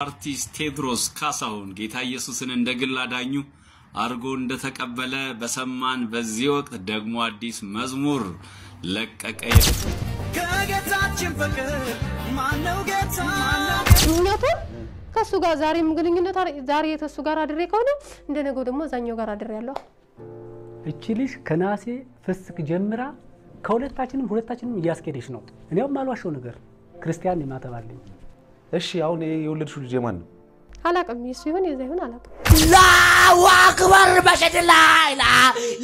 አርቲስት ቴድሮስ ካሳሁን ጌታ ኢየሱስን እንደግል አዳኙ አርጎ እንደተቀበለ በሰማን በዚህ ወቅት ደግሞ አዲስ መዝሙር ለቀቀ። ከጌታችን ፍቅር ማነው ጌታ ኑነቱ ከሱ ጋር ዛሬም ግንኙነት ዛሬ የተሱ ጋር አድሬ ከሆነ እንደነገው ደግሞ ዛኛው ጋር አድሬ ያለው እቺ ልጅ ከናሴ ፍስክ ጀምራ ከሁለታችንም እያስከደሽ ነው። እኔው ማልዋሽው ነገር ክርስቲያን የማተባልኝ እሺ አሁን የወለድሽው ልጅ ማን ነው? አላቀም ይሱ ይሁን የዛ ይሁን አላቀም ላሁ አክበር በሸድላ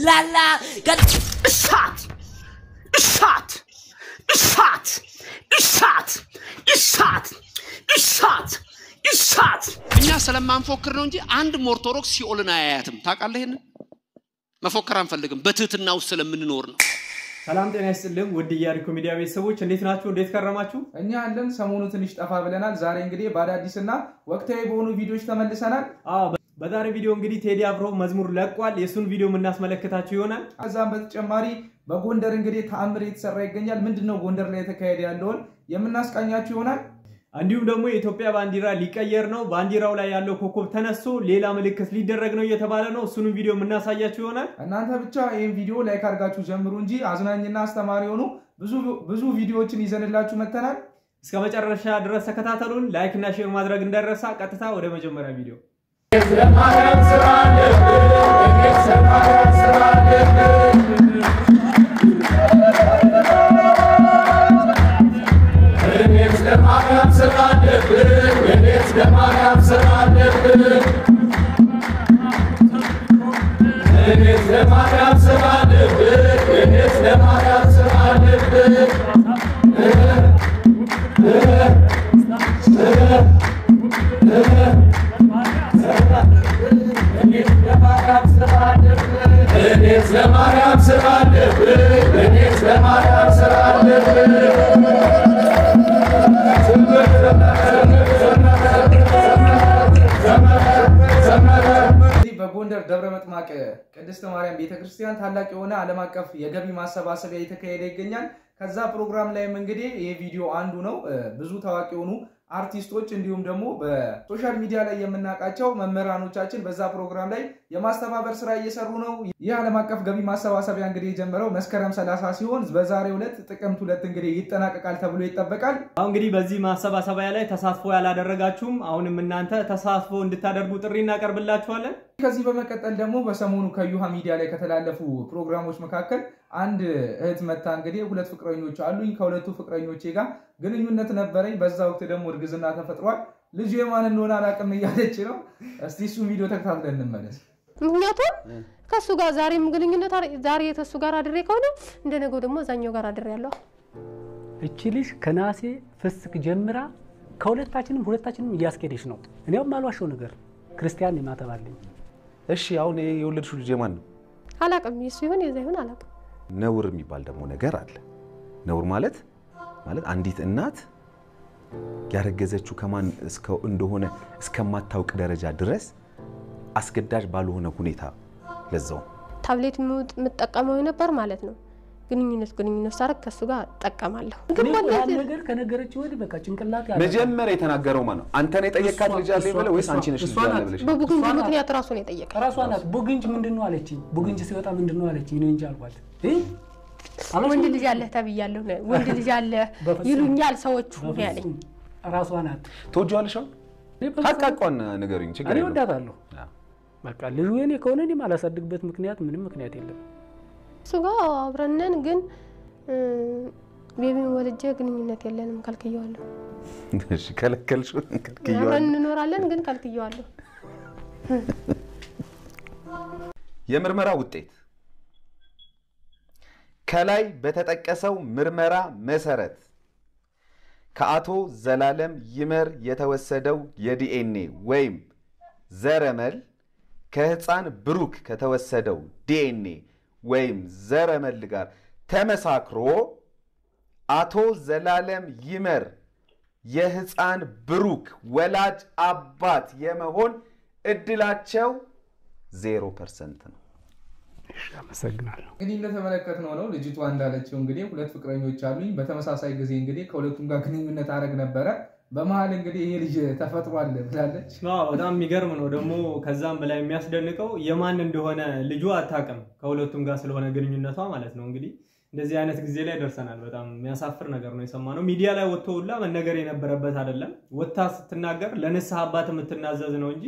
ላላ እሳት እሳት እሳት እሳት እሳት እሳት እሳት እኛ ስለማንፎክር ነው እንጂ አንድ ኦርቶዶክስ ሲኦልን አያያትም። ታውቃለህ? ይሄን መፎከር አንፈልግም። በትህትና ውስጥ ስለምንኖር ነው። ሰላም ጤና ይስጥልኝ ውድ የያሪኮ ሚዲያ ቤተሰቦች እንዴት ናችሁ? እንዴት ከረማችሁ? እኛ አለን ሰሞኑ ትንሽ ጠፋ ብለናል። ዛሬ እንግዲህ በአዳዲስና ወቅታዊ በሆኑ ቪዲዮዎች ተመልሰናል። በዛሬ ቪዲዮ እንግዲህ ቴዲ አፍሮ መዝሙር ለቋል። የሱን ቪዲዮ እናስመለከታችሁ ይሆናል። ከዛም በተጨማሪ በጎንደር እንግዲህ ተአምር እየተሰራ ይገኛል። ምንድነው ጎንደር ላይ የተካሄደ ያለውን የምናስቃኛችሁ ይሆናል። እንዲሁም ደግሞ የኢትዮጵያ ባንዲራ ሊቀየር ነው። ባንዲራው ላይ ያለው ኮከብ ተነስቶ ሌላ ምልክት ሊደረግ ነው እየተባለ ነው። እሱን ቪዲዮ እናሳያችሁ ይሆናል። እናንተ ብቻ ይሄን ቪዲዮ ላይክ አድርጋችሁ ጀምሩ እንጂ አዝናኝና አስተማሪ ሆኑ ብዙ ቪዲዮዎችን ይዘንላችሁ መተናል። እስከ መጨረሻ ድረስ ተከታተሉን። ላይክ እና ሼር ማድረግ እንዳይረሳ። ቀጥታ ወደ መጀመሪያ ቪዲዮ በጎንደር ደብረ መጥማቅ ቅድስት ማርያም ቤተክርስቲያን ታላቅ የሆነ ዓለም አቀፍ የገቢ ማሰባሰቢያ እየተካሄደ ይገኛል። ከዛ ፕሮግራም ላይም እንግዲህ ይሄ ቪዲዮ አንዱ ነው። ብዙ ታዋቂ የሆኑ አርቲስቶች እንዲሁም ደግሞ በሶሻል ሚዲያ ላይ የምናቃቸው መምህራኖቻችን በዛ ፕሮግራም ላይ የማስተባበር ስራ እየሰሩ ነው። ይህ ዓለም አቀፍ ገቢ ማሰባሰቢያ እንግዲህ የጀመረው መስከረም 30 ሲሆን በዛሬው ዕለት ጥቅምት 2 እንግዲህ ይጠናቀቃል ተብሎ ይጠበቃል። አሁን እንግዲህ በዚህ ማሰባሰቢያ ላይ ተሳትፎ ያላደረጋችሁም አሁንም እናንተ ተሳትፎ እንድታደርጉ ጥሪ እናቀርብላችኋለን። ከዚህ በመቀጠል ደግሞ በሰሞኑ ከዩሃ ሚዲያ ላይ ከተላለፉ ፕሮግራሞች መካከል አንድ እህት መታ እንግዲህ ሁለት ፍቅረኞች አሉኝ ከሁለቱ ፍቅረኞቼ ጋር ግንኙነት ነበረኝ በዛ ወቅት ደግሞ እርግዝና ተፈጥሯል ልጅ የማን እንደሆነ አላቀም እያለች ነው። እስቲ እሱ ቪዲዮ ተከታትለን እንመለስ። ምክንያቱም ከሱ ጋር ዛሬም ግንኙነት ዛሬ የተሱ ጋር አድሬ ከሆነ እንደነገው ደግሞ ዛኛው ጋር አድሬ ያለው እቺ ልጅ ከናሴ ፍስክ ጀምራ ከሁለታችንም እያስከደሽ ነው። እኔው ማልዋሽው ነገር ክርስቲያን የማተባልኝ እሺ አሁን የወለድሽው ልጅ ማን ነው? አላቀም ይሱ ይሁን የዛ ይሁን አላቀም ነውር የሚባል ደግሞ ነገር አለ። ነውር ማለት አንዲት እናት ያረገዘችው ከማን እንደሆነ እስከማታውቅ ደረጃ ድረስ አስገዳጅ ባልሆነ ሁኔታ ለዛው ታብሌት ምትጠቀመው ነበር ማለት ነው። ግንኙነት ሳረክ ከሱ ጋር ተጠቀማለሁ። ግን ማለት ነገር ከነገረች ወዲህ በቃ ጭንቅላት ያለ መጀመሪያ የተናገረው ማን ነው? አንተ ነህ የጠየቃት ልጅ አለ ይበለ ወይስ አንቺ ነሽ ልጅ አለ ብለሽ? በቡግንጅ ምክንያት ራሱ ነው የጠየቀው። ራሷ ናት። ቡግንጅ ምንድነው አለችኝ። ቡግንጅ ሲወጣ ምንድነው አለችኝ ነው እንጂ አልኳት። ወንድ ልጅ አለ ተብያለሁ ነው ወንድ ልጅ አለ ይሉኛል ሰዎቹ ያለኝ ራሷ ናት። ተወጇልሽ? ሀቃቋን ነገሩኝ ችግር የለም። እኔ ወዳታለሁ። በቃ ልጅ የኔ ከሆነ እኔ ማላሳድግበት ምንም ምክንያት የለም። እሱ ጋር አብረነን ግን ቤቢን ወልጄ ግንኙነት የለንም ከልክየዋለሁ። እሺ ከለከልሽው? ከልክየዋለሁ። አብረን እንኖራለን ግን ከልክየዋለሁ። የምርመራ ውጤት ከላይ በተጠቀሰው ምርመራ መሰረት ከአቶ ዘላለም ይመር የተወሰደው የዲኤንኤ ወይም ዘረመል ከህፃን ብሩክ ከተወሰደው ዲኤንኤ ወይም ዘረመል ጋር ተመሳክሮ አቶ ዘላለም ይመር የህፃን ብሩክ ወላጅ አባት የመሆን እድላቸው 0% ነው። አመሰግናለሁ። እንግዲህ እንደተመለከትነው ነው ልጅቷ እንዳለችው እንግዲህ ሁለት ፍቅረኞች አሉኝ በተመሳሳይ ጊዜ እንግዲህ ከሁለቱም ጋር ግንኙነት አረግ ነበረ በመሃል እንግዲህ ይሄ ልጅ ተፈጥሯል ብላለች። በጣም የሚገርም ነው ደግሞ ከዛም በላይ የሚያስደንቀው የማን እንደሆነ ልጁ አታውቅም ከሁለቱም ጋር ስለሆነ ግንኙነቷ ማለት ነው። እንግዲህ እንደዚህ አይነት ጊዜ ላይ ደርሰናል። በጣም የሚያሳፍር ነገር ነው የሰማነው። ሚዲያ ላይ ወጥቶውላ መነገር የነበረበት አይደለም። ወጣ ስትናገር ለንስሐ አባት የምትናዘዝ ነው እንጂ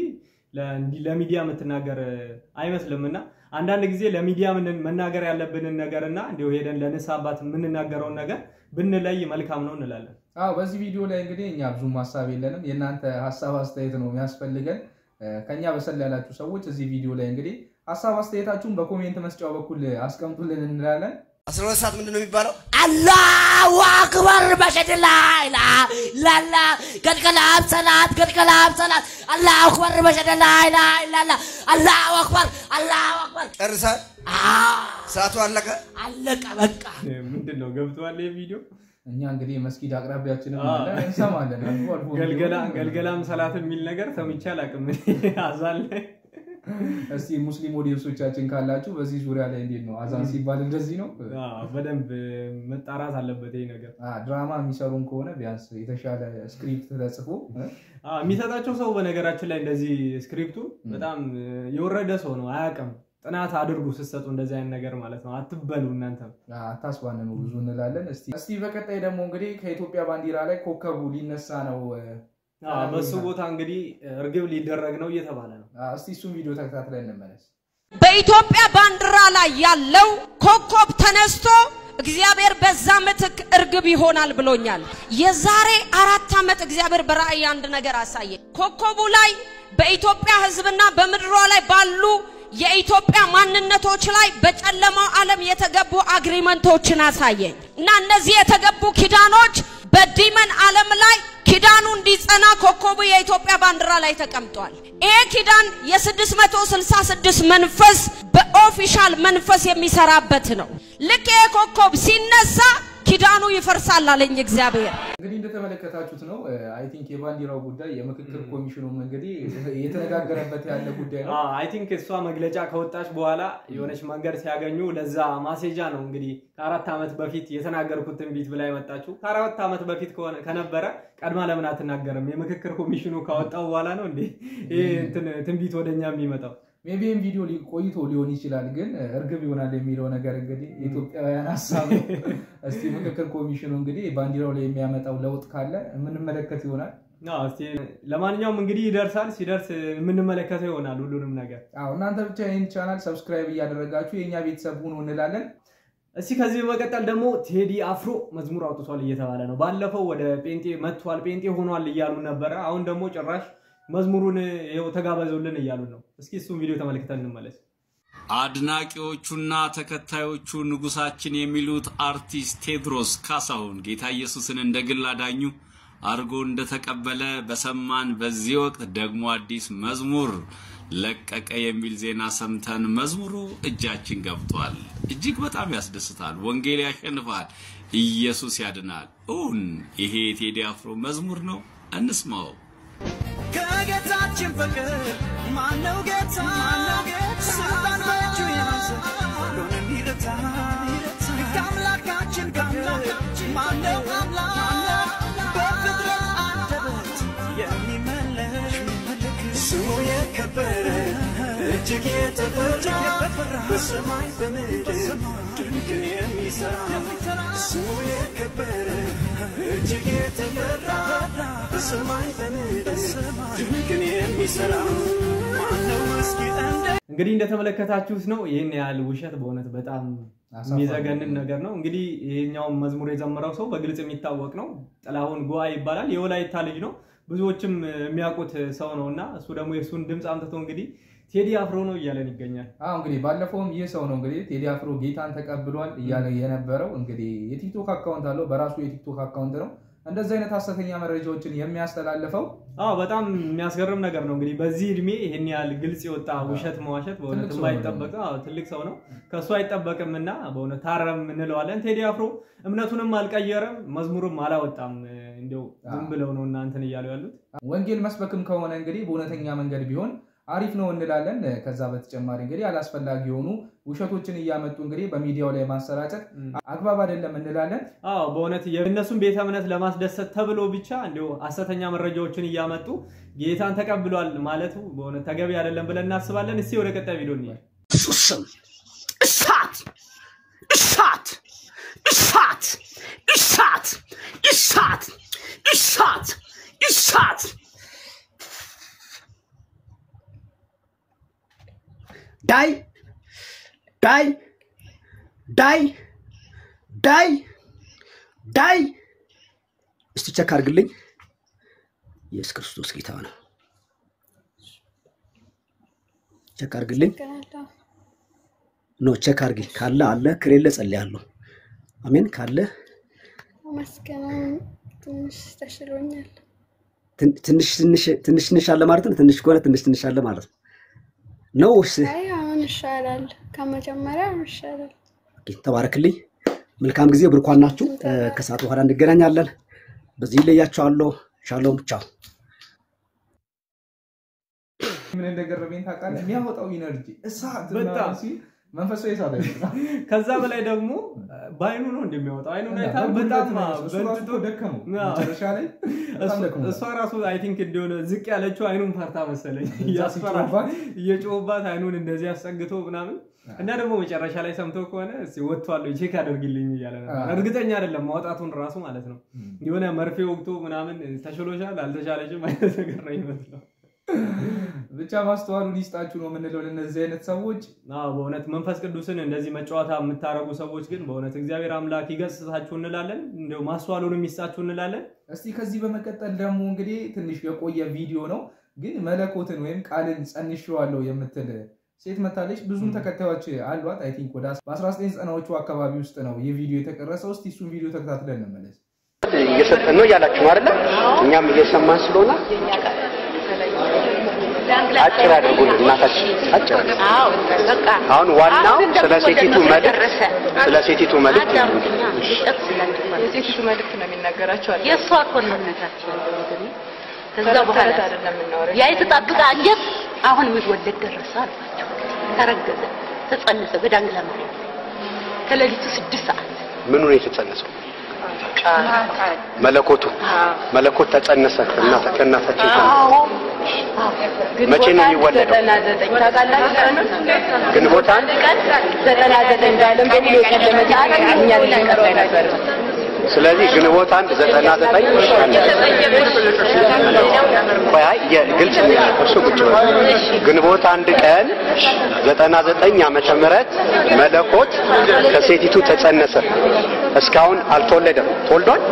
ለሚዲያ የምትናገር አይመስልምና አንዳንድ ጊዜ ለሚዲያ መናገር ያለብንን ነገርና እንዲሁ ሄደን ለንስሐ አባት የምንናገረው ነገር ብንለይ መልካም ነው እንላለን። በዚህ ቪዲዮ ላይ እንግዲህ እኛ ብዙ ሐሳብ የለንም። የናንተ ሐሳብ አስተያየት ነው የሚያስፈልገን። ከኛ በሰል ያላችሁ ሰዎች እዚህ ቪዲዮ ላይ እንግዲህ ሐሳብ አስተያየታችሁን በኮሜንት መስጫው በኩል አስቀምጡልን እንላለን። 12 ሰዓት ምንድነው የሚባለው? አላሁ አክበር በሸድላ ኢላላ ገድገላብ ሰላት አላሁ አክበር በሸድላ ኢላላ አላሁ አክበር ጨርሰሃል? ሰዓቱ አለቀ በቃ። ምንድነው ገብቷል የቪዲዮ? እኛ እንግዲህ መስጊድ አቅራቢያችንን አለ እንሰማለን። ገልገላም ሰላት የሚል ነገር ሰምቼ አላውቅም አዛን ላይ። እስቲ ሙስሊም ኦዲየንሶቻችን ካላችሁ በዚህ ዙሪያ ላይ እንዴት ነው አዛን ሲባል እንደዚህ ነው? በደንብ መጣራት አለበት ይሄ ነገር። ድራማ የሚሰሩን ከሆነ ቢያንስ የተሻለ ስክሪፕት ተጽፎ የሚሰጣቸው ሰው በነገራችን ላይ እንደዚህ ስክሪፕቱ በጣም የወረደ ሰው ነው አያውቅም። ጥናት አድርጉ ስትሰጡ እንደዚህ አይነት ነገር ማለት ነው። አትበሉ እናንተ አታስባነኑ ብዙ እንላለን። እስቲ በቀጣይ ደግሞ እንግዲህ ከኢትዮጵያ ባንዲራ ላይ ኮከቡ ሊነሳ ነው። በሱ ቦታ እንግዲህ እርግብ ሊደረግ ነው እየተባለ ነው። እስቲ እሱን ቪዲዮ ተከታትለን እንመለስ። በኢትዮጵያ ባንዲራ ላይ ያለው ኮከብ ተነስቶ እግዚአብሔር በዛ ምትክ እርግብ ይሆናል ብሎኛል። የዛሬ 4 ዓመት እግዚአብሔር በራእይ አንድ ነገር አሳየ። ኮከቡ ላይ በኢትዮጵያ ሕዝብና በምድሯ ላይ ባሉ የኢትዮጵያ ማንነቶች ላይ በጨለማው ዓለም የተገቡ አግሪመንቶችን አሳየኝ እና እነዚህ የተገቡ ኪዳኖች በዲመን ዓለም ላይ ኪዳኑ እንዲጸና ኮከቡ የኢትዮጵያ ባንዲራ ላይ ተቀምጧል። ይሄ ኪዳን የ666 መንፈስ በኦፊሻል መንፈስ የሚሰራበት ነው። ልክ ይሄ ኮከብ ሲነሳ ኪዳኑ ይፈርሳል አለኝ እግዚአብሔር። እንግዲህ እንደተመለከታችሁት ነው አይ ቲንክ የባንዲራው ጉዳይ የምክክር ኮሚሽኑም እንግዲህ የተነጋገረበት ያለ ጉዳይ ነው። አይ ቲንክ እሷ መግለጫ ከወጣች በኋላ የሆነች መንገድ ሲያገኙ ለዛ ማሴጃ ነው እንግዲህ ከ4 ዓመት በፊት የተናገርኩት ትንቢት ብላ የመጣችው። ከ4 ዓመት በፊት ከነበረ ቀድማ ለምን አትናገርም? የምክክር ኮሚሽኑ ካወጣው በኋላ ነው እንዴ ይሄ ትንቢት ወደኛ የሚመጣው? ሜቢም ቪዲዮ ቆይቶ ሊሆን ይችላል ግን እርግብ ይሆናል የሚለው ነገር እንግዲህ ኢትዮጵያውያን ሐሳብ ነው። እስቲ ምክክር ኮሚሽኑ እንግዲህ ባንዲራው ላይ የሚያመጣው ለውጥ ካለ የምንመለከት ይሆናል። እስቲ ለማንኛውም እንግዲህ ይደርሳል ሲደርስ የምንመለከተው ይሆናል ሁሉንም ነገር። እናንተ ብቻ ይሄን ቻናል ሰብስክራይብ እያደረጋችሁ የኛ ቤተሰብ ሁኑ እንላለን። እስቲ ከዚህ በመቀጠል ደግሞ ቴዲ አፍሮ መዝሙር አውጥቷል እየተባለ ነው። ባለፈው ወደ ጴንጤ መጥቷል ጴንጤ ሆኗል እያሉ ነበር። አሁን ደግሞ ጭራሽ መዝሙሩን ይሄው ተጋበዙልን እያሉ ነው። እስኪ እሱን ቪዲዮ ተመልክተን እንመለስ። አድናቂዎቹና ተከታዮቹ ንጉሳችን የሚሉት አርቲስት ቴዎድሮስ ካሳሁን ጌታ ኢየሱስን እንደግል አዳኙ አርጎ እንደተቀበለ በሰማን በዚህ ወቅት ደግሞ አዲስ መዝሙር ለቀቀ የሚል ዜና ሰምተን መዝሙሩ እጃችን ገብቷል። እጅግ በጣም ያስደስታል። ወንጌል ያሸንፋል፣ ኢየሱስ ያድናል። ይሄ ቴዲ አፍሮ መዝሙር ነው። እንስማው። ከጌታችን ፍቅር ማነው ጌታ ስልጣን በእጁ ያዘ ሁሉን የሚረታ ከአምላካችን ማነው አምላክ በፍጥረት አንደበት የሚመለክ ስሙ የከበረ እጅግ የተፈራ በሰማይ በምድር ድንቅን የሚሰራ ስሙ የከበረ እጅግ የተፈራ በሰማይ በምድር ድንቅን የሚሰራ ማነው እስኪ እንግዲህ እንደተመለከታችሁት ነው። ይሄን ያህል ውሸት በእውነት በጣም የሚዘገንን ነገር ነው። እንግዲህ ይሄኛው መዝሙር የዘመረው ሰው በግልጽ የሚታወቅ ነው። ጥላሁን ጓ ይባላል። የወላይታ ልጅ ነው። ብዙዎችም የሚያውቁት ሰው ነውና እሱ ደግሞ የሱን ድምጽ አምጥቶ እንግዲህ ቴዲ አፍሮ ነው እያለን ይገኛል። እንግዲህ ባለፈውም ይህ ሰው ነው እንግዲህ ቴዲ አፍሮ ጌታን ተቀብሏል እያለ የነበረው። እንግዲህ የቲክቶክ አካውንት አለው፣ በራሱ የቲክቶክ አካውንት ነው እንደዚህ አይነት ሐሰተኛ መረጃዎችን የሚያስተላልፈው። በጣም የሚያስገርም ነገር ነው። እንግዲህ በዚህ እድሜ ይሄን ያህል ግልጽ የወጣ ውሸት መዋሸት በእውነት የማይጠበቅ ትልቅ ሰው ነው። ከሱ አይጠበቅምና በእውነት ታረም እንለዋለን። ቴዲ አፍሮ እምነቱንም አልቀየረም፣ መዝሙርም አላወጣም። እንደው ዝም ብለው ነው እናንተን እያሉ ያሉት። ወንጌል መስበክም ከሆነ እንግዲህ በእውነተኛ መንገድ ቢሆን አሪፍ ነው እንላለን ከዛ በተጨማሪ እንግዲህ አላስፈላጊ የሆኑ ውሸቶችን እያመጡ እንግዲህ በሚዲያው ላይ ማሰራጨት አግባብ አይደለም እንላለን በእውነት የነሱን ቤተ እምነት ለማስደሰት ተብሎ ብቻ እንደው ሐሰተኛ መረጃዎችን እያመጡ ጌታን ተቀብሏል ማለቱ በእውነት ተገቢ አይደለም ብለን እናስባለን እስቲ ወደ ቀጣይ ቪዲዮ እንሂድ እሳት እሳት እሳት እሳት እሳት እሳት እሳት ዳይ ዳይ ዳይ ዳይ ዳይ እስቲ ቸክ አድርግልኝ ኢየሱስ ክርስቶስ ጌታ ነው ቸክ አድርግልኝ ኖ ቸክ አድርጊ ካለ አለ ከሌለ ጸልያለሁ አሜን ካለ መስከረም ትንሽ ተሽሎኛል ትንሽ አለ ማለት ነው ትንሽ ከሆነ ትንሽ አለ ማለት ነው አይ አሁን ይሻላል ከመጀመሪያው ይሻላል ኦኬ ተባረክልኝ መልካም ጊዜ ብርኳን ናችሁ ከሰዓት በኋላ እንገናኛለን በዚህ ለያችኋለሁ ሻሎም ቻው ምን እንደገረመኝ ታውቃለህ የሚያወጣው ኢነርጂ እሳት በጣም መንፈሳዊ እሳት ከዛ በላይ ደግሞ ባይኑ ነው እንደሚያወጣው አይኑ ላይ በጣም በጥቶ ደከሙ መጨረሻ ላይ እሷ ራሱ አይ ቲንክ እንደሆነ ዝቅ ያለችው አይኑን ፈርታ መሰለኝ እየጮህባት አይኑን እንደዚህ አስጸግቶ ምናምን እና ደግሞ መጨረሻ ላይ ሰምቶ ከሆነ እስቲ ወጥቷል ቼክ አድርግልኝ ይያለ ነበር እርግጠኛ አይደለም ማውጣቱን ራሱ ማለት ነው የሆነ መርፌ ወቅቶ ምናምን ተሽሎሻል አልተሻለሽም አይነት ነገር ነው ይመስላል ብቻ ማስተዋሉ ሊስጣችሁ ነው ምንለው ለነዚህ አይነት ሰዎች በእውነት መንፈስ ቅዱስን እንደዚህ መጫወታ የምታረጉ ሰዎች ግን በእውነት እግዚአብሔር አምላክ ይገስጻችሁ እንላለን እንደው ማስተዋሉንም ይስጣችሁ እንላለን እስቲ ከዚህ በመቀጠል ደግሞ እንግዲህ ትንሽ የቆየ ቪዲዮ ነው ግን መለኮትን ወይም ቃልን ጸንሽዋለሁ የምትል ሴት መታለች ብዙም ተከታዮች አሏት አይ ቲንክ ወደ 1990ዎቹ አካባቢ ውስጥ ነው ይህ ቪዲዮ የተቀረጸው እስቲ እሱን ቪዲዮ ተከታትለን እንመለስ እየሰጠን ነው ያላችሁ አይደል እኛም እየሰማን ስለሆነ አጭር አድርጉን እናታችን አጭር አዎ በቃ አሁን ዋናው ስለ ሴቲቱ መልእክት የሴቲቱ መልእክት ነው የሚናገራቸው አይደል የሷ ኮንነታችን ከዛ በኋላ አይደለም እናወራ ያ የተጣበቀ አንጀት አሁን የሚወለድ ደረሰ አልኳቸው ተረገዘ ተጸነሰ በዳንግላ ማርያም ከሌሊቱ 6 ሰዓት ምኑ ነው የተጸነሰው መለኮት ተጸነሰ ከእናታችን መቼ ነው የሚወለደው ግንቦት 1 ቀን 99 ዳለም በሚለው ቀደመ እኛ ልንቀርብ ነበር ስለዚህ ግንቦት 1 99 ቆይ ግልጽ እሱ ቁጭ ነው ግንቦት 1 ቀን 99 ዓመተ ምህረት መለኮት ከሴቲቱ ተጸነሰ እስካሁን አልተወለደም ተወልዷል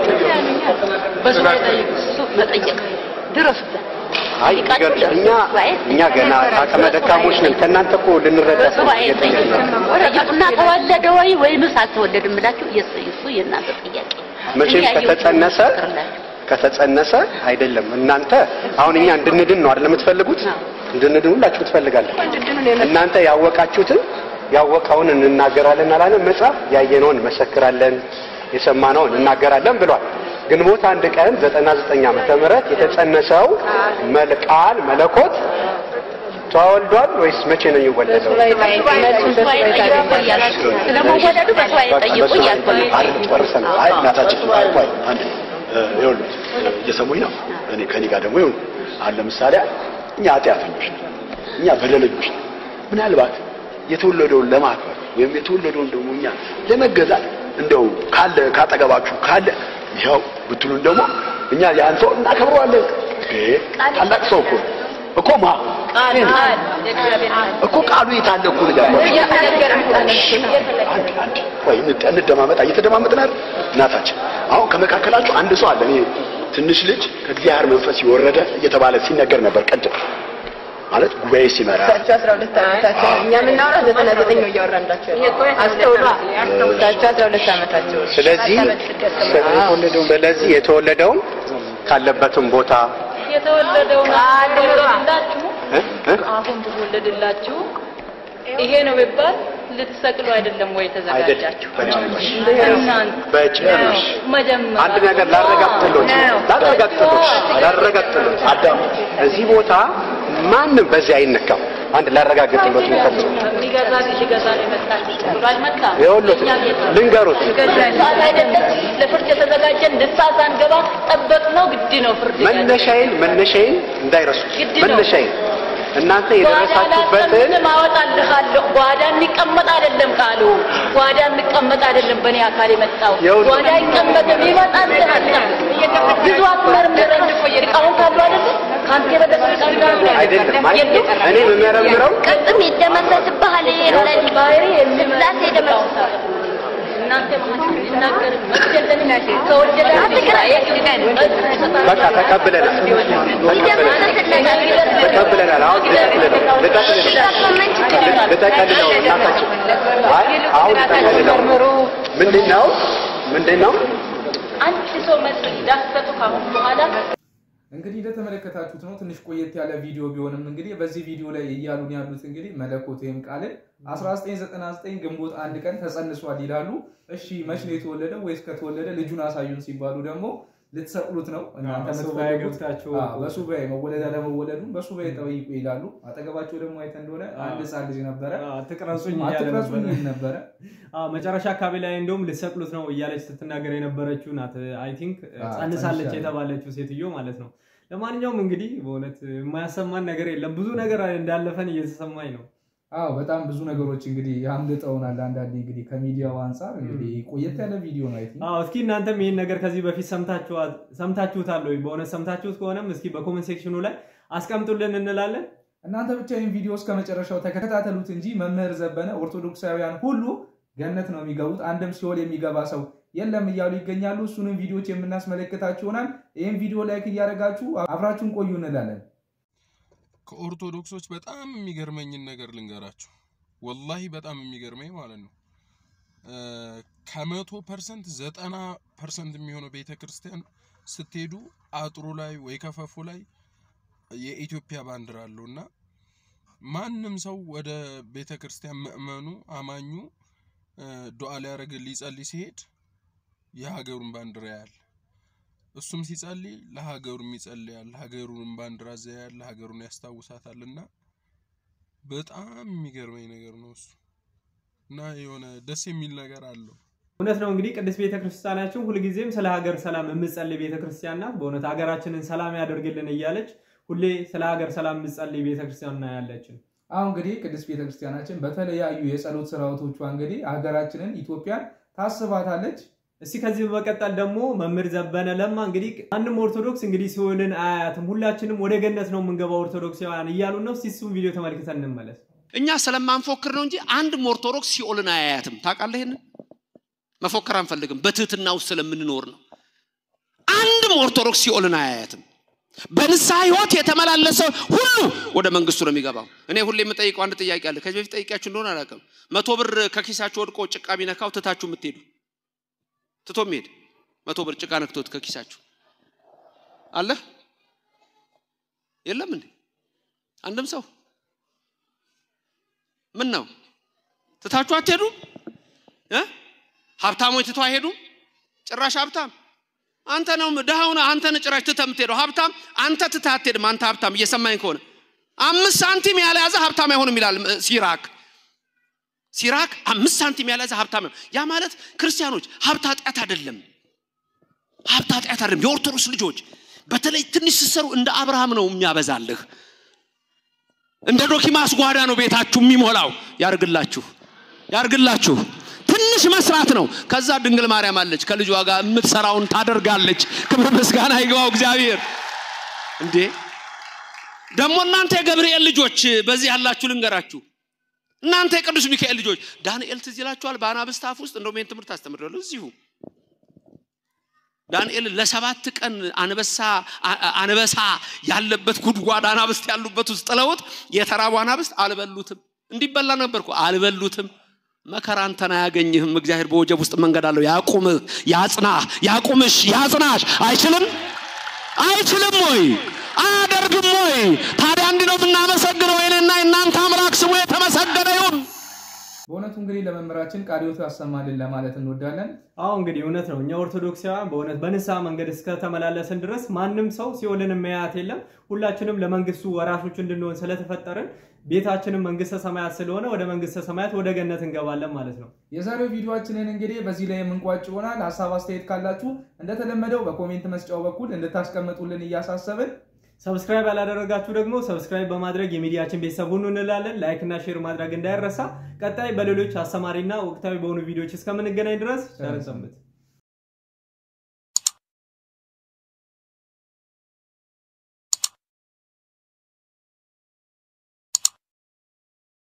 በዙሪያ መጠየቅ ድረሱበት አይ እኛ ገና አቅመ ደካሞች ነን ከናንተ እኮ ልንረዳ ወረጅና ተወለደ ወይስ አልተወለደም ብላችሁ እሱ የናንተ ጥያቄ መቼም ከተጸነሰ አይደለም እናንተ አሁን እኛ እንድንድን ነው አይደል የምትፈልጉት እንድንድን ሁላችሁ ትፈልጋላችሁ እናንተ ያወቀውን እንናገራለን አላለም መጽሐፍ ያየነውን መሰክራለን የሰማነውን እንናገራለን ብሏል ግንቦት 1 ቀን 99 ዓመተ ምህረት የተጸነሰው መልቃል መለኮት ተወልዷል ወይስ መቼ ነው የሚወለደው ስለመወለዱ በስዋይ ጠይቁ ያልኩኝ አይ እናታችን ቆይ አንዴ ይኸውልህ እየሰሙኝ ነው እኔ ከኔ ጋር ደግሞ ይሁን አለ ምሳሌ እኛ ኃጢአተኞች እኛ በደለኞች ምናልባት የተወለደውን ለማክበር ወይም የተወለደውን ደግሞ እኛ ለመገዛት እንደው ካለ ካጠገባችሁ ካለ ይሄው ብትሉን ደግሞ እኛ ያን ሰው እናከብረዋለን ታላቅ ሰው እኮ እኮ ቃሉ የታለ እኮ ወይ እንደማመጣ እየተደማመጥን አይደል እናታችን አሁን ከመካከላችሁ አንድ ሰው አለ እኔ ትንሽ ልጅ ከእግዚአብሔር መንፈስ ይወረደ እየተባለ ሲነገር ነበር ቀድም ማለት ጉባኤ ሲመራ 12 ዓመታቸው እኛ ምናወራ 99 ነው እያወራንዳቸው አስተውሏ 12 ዓመታቸው ስለዚህ የተወለደውን ካለበትም ቦታ የተወለደውን አሁን ተወለደላችሁ ይሄ ነው ቢባል ልትሰቅሉ አይደለም ወይ ተዘጋጃችሁ በጭራሽ መጀመሪያ አንድ ነገር ላረጋግጥልዎት አዳም እዚህ ቦታ ማንም በዚህ አይነካም አንድ ላረጋግጥበት ነው የሚገዛ ሊገዛ ነው የመጣው አልመጣም ይኸውልህ ልንገሩት ለፍርድ የተዘጋጀን ንሳት አንገባ ጠበቅ ነው ግድ ነው ፍርድ መነሻዬን እንዳይረሱ መነሻዬን እናንተ የደረሳችሁበትን ማወጣልሃለሁ ጓዳ እንቀመጥ አይደለም ቃሉ ጓዳ እንቀመጥ አይደለም በእኔ አካል የመጣው ጓዳ ይቀመጥ ይመጣል ብዙ አትመርምረን አሁን ካሉ አይደለም ካንተ አይደለም እኔ የምመረምረው ቅድም ይደመሰስብሃል የላይ ባህሪ የምላስ ይደመሰሳል እናንተ ማንናገር መጥተን ከወደደ በቃ ተቀበለናል አሁን ለተቀበለው እናታችን አሁን ተቀበለው ምንድነው አንቺ ሰው መልስ ዳሰቱ ካሁን በኋላ እንግዲህ እንደተመለከታችሁት ነው ትንሽ ቆየት ያለ ቪዲዮ ቢሆንም እንግዲህ በዚህ ቪዲዮ ላይ እያሉን ያሉት እንግዲህ መለኮት ወይም ቃል 1999 ግንቦት 1 ቀን ተጸንሷል ይላሉ እሺ መች ነው የተወለደው ወይስ ከተወለደ ልጁን አሳዩን ሲባሉ ደግሞ ልትሰቅሉት ነው እናንተ መተባይገብታችሁ በሱባኤ መወለድ ለመወለዱ በሱባኤ ጠይቁ ይላሉ አጠገባቸው ደግሞ አይተ እንደሆነ አንድ ሳል ልጅ ነበረ አትቀረጹኝ ነበረ መጨረሻ አካባቢ ላይ እንደውም ልትሰቅሉት ነው እያለች ስትናገር የነበረችው ናት አይ ቲንክ ጸንሳለች የተባለችው ሴትዮ ማለት ነው ለማንኛውም እንግዲህ በእውነት የማያሰማን ነገር የለም ብዙ ነገር እንዳለፈን እየተሰማኝ ነው በጣም ብዙ ነገሮች እንግዲህ ያምልጠውናል አንዳንዴ እንግዲህ ከሚዲያው አንፃር እንግዲህ ቆየት ያለ ቪዲዮ ነው አይት እስኪ እናንተም ይሄን ነገር ከዚህ በፊት ሰምታችሁታል ወይ በእውነት ሰምታችሁት ከሆነም እስኪ በኮሜንት ሴክሽኑ ላይ አስቀምጡልን እንላለን እናንተ ብቻ ይሄን ቪዲዮ እስከ መጨረሻው ተከታተሉት እንጂ መምህር ዘበነ ኦርቶዶክሳውያን ሁሉ ገነት ነው የሚገቡት አንድም ሲኦል የሚገባ ሰው የለም እያሉ ይገኛሉ እሱንም ቪዲዮዎች የምናስመለክታችሁ ይሆናል ይሄን ቪዲዮ ላይክ እያደረጋችሁ አብራችሁን ቆዩ እንላለን ከኦርቶዶክሶች በጣም የሚገርመኝን ነገር ልንገራችሁ ወላሂ በጣም የሚገርመኝ ማለት ነው ከ100% 90% የሚሆነው ቤተክርስቲያን ስትሄዱ አጥሩ ላይ ወይ ከፈፉ ላይ የኢትዮጵያ ባንዲራ አለውና ማንም ሰው ወደ ቤተክርስቲያን ምእመኑ አማኙ ዱዓ ሊያረግ ሊጸልይ ሲሄድ የሀገሩን ባንዲራ ያያል እሱም ሲጸልይ ለሀገሩም ይጸልያል ሀገሩን ባንዲራ ያያል ሀገሩን ያስታውሳታልና በጣም የሚገርመኝ ነገር ነው እሱ እና የሆነ ደስ የሚል ነገር አለው እውነት ነው እንግዲህ ቅድስት ቤተክርስቲያናችን ሁሉ ጊዜም ስለ ሀገር ሰላም የምትጸልይ ቤተክርስቲያን ናት በእውነት ሀገራችንን ሰላም ያደርግልን እያለች ሁሌ ስለ ሀገር ሰላም የምትጸልይ ቤተክርስቲያን ነው ያለችን አሁን እንግዲህ ቅድስት ቤተክርስቲያናችን በተለያዩ የጸሎት ስራዎቿ እንግዲህ ሀገራችንን ኢትዮጵያን ታስባታለች እስቲ ከዚህ በመቀጠል ደግሞ መምህር ዘበነ ለማ እንግዲህ አንድም ኦርቶዶክስ እንግዲህ ሲኦልን አያትም ሁላችንም ወደ ገነት ነው የምንገባው ኦርቶዶክሳውያን እያሉ ነው እስቲ እሱን ቪዲዮ ተመልክተን እንመለስ እኛ ስለማንፎክር ነው እንጂ አንድም ኦርቶዶክስ ሲኦልን አያትም ታውቃለህ ይሄን መፎከር አንፈልግም በትህትና ውስጥ ስለምንኖር ነው አንድም ኦርቶዶክስ ሲኦልን አያትም በንስሐ ህይወት የተመላለሰ ሁሉ ወደ መንግስቱ ነው የሚገባው እኔ ሁሌ የምጠይቀው አንድ ጥያቄ አለ ከዚህ በፊት ጠይቂያችሁ እንደሆነ አላውቅም 100 ብር ከኪሳችሁ ወድቆ ጭቃ ቢነካው ትታችሁ የምትሄዱ ትቶም ሄድ 100 ብር ጭቃ ነክቶት ከኪሳችሁ አለ የለም እንዴ አንድም ሰው ምን ነው ትታችሁ አትሄዱ ሀብታሞች ትተው አይሄዱ ጭራሽ ሀብታም አንተ ነው ደሃውና አንተ ነው ጭራሽ ትተምትሄደው ሀብታም አንተ ትታትሄድም አንተ ሀብታም እየሰማኝ ከሆነ 5 ሳንቲም ያለያዘ ሀብታም አይሆንም ይላል ሲራክ 5 ሳንቲም ያለያዘ ሀብታም ያ ማለት ክርስቲያኖች ሀብት ኃጢአት አይደለም የኦርቶዶክስ ልጆች በተለይ ትንሽ ሲሰሩ እንደ አብርሃም ነው የሚያበዛልህ እንደ ዶኪማስ ጓዳ ነው ቤታችሁ የሚሞላው ያርግላችሁ ትንሽ መስራት ነው ከዛ ድንግል ማርያም አለች ከልጇ ጋር የምትሰራውን ታደርጋለች ክብር ምስጋና ይግባው እግዚአብሔር እንዴ ደሞ እናንተ የገብርኤል ልጆች በዚህ ያላችሁ ልንገራችሁ እናንተ የቅዱስ ሚካኤል ልጆች ዳንኤል ትዝ ይላችኋል በአናብስት አፍ ውስጥ እንደው ሜን ትምህርት አስተምረዋለሁ እዚሁ ዳንኤል ለ7 ቀን አንበሳ ያለበት ጉድጓድ አናብስት ያሉበት ውስጥ ጥለውት የተራቡ አናብስት አልበሉትም እንዲበላ ነበርኩ አልበሉትም መከራ አንተና ያገኝህም እግዚአብሔር በወጀብ ውስጥ መንገድ አለው ያቁምህ ያቁምሽ ያጽናሽ አይችልም ወይ አያደርግም ወይ ታዲያ እንዲህ ነው የምናመሰግነው እኔና እናንተ አምላክ ስሙ የተመሰገነ ይሁን በእውነቱ እንግዲህ ለመምህራችን ቃልዮቱ ያሰማልን ለማለት እንወዳለን። አዎ እንግዲህ እውነት ነው። እኛ ኦርቶዶክሳውያን በእውነት በንስሐ መንገድ እስከ ተመላለስን ድረስ ማንም ሰው ሲኦልን የሚያያት የለም። ሁላችንም ለመንግስቱ ወራሾች እንድንሆን ስለተፈጠርን ቤታችንም መንግስተ ሰማያት ስለሆነ ወደ መንግስተ ሰማያት ወደ ገነት እንገባለን ማለት ነው። የዛሬው ቪዲዮአችንን እንግዲህ በዚህ ላይ የምንቋጭ ይሆናል። ሐሳብ አስተያየት ካላችሁ እንደተለመደው በኮሜንት መስጫው በኩል እንድታስቀምጡልን እያሳሰብን ሰብስክራይብ ያላደረጋችሁ ደግሞ ሰብስክራይብ በማድረግ የሚዲያችን ቤተሰብ ሁኑ እንላለን። ላይክ እና ሼር ማድረግ እንዳይረሳ። ቀጣይ በሌሎች አስተማሪና ወቅታዊ በሆኑ ቪዲዮዎች እስከምንገናኝ ድረስ ቸር ሰንብቱ።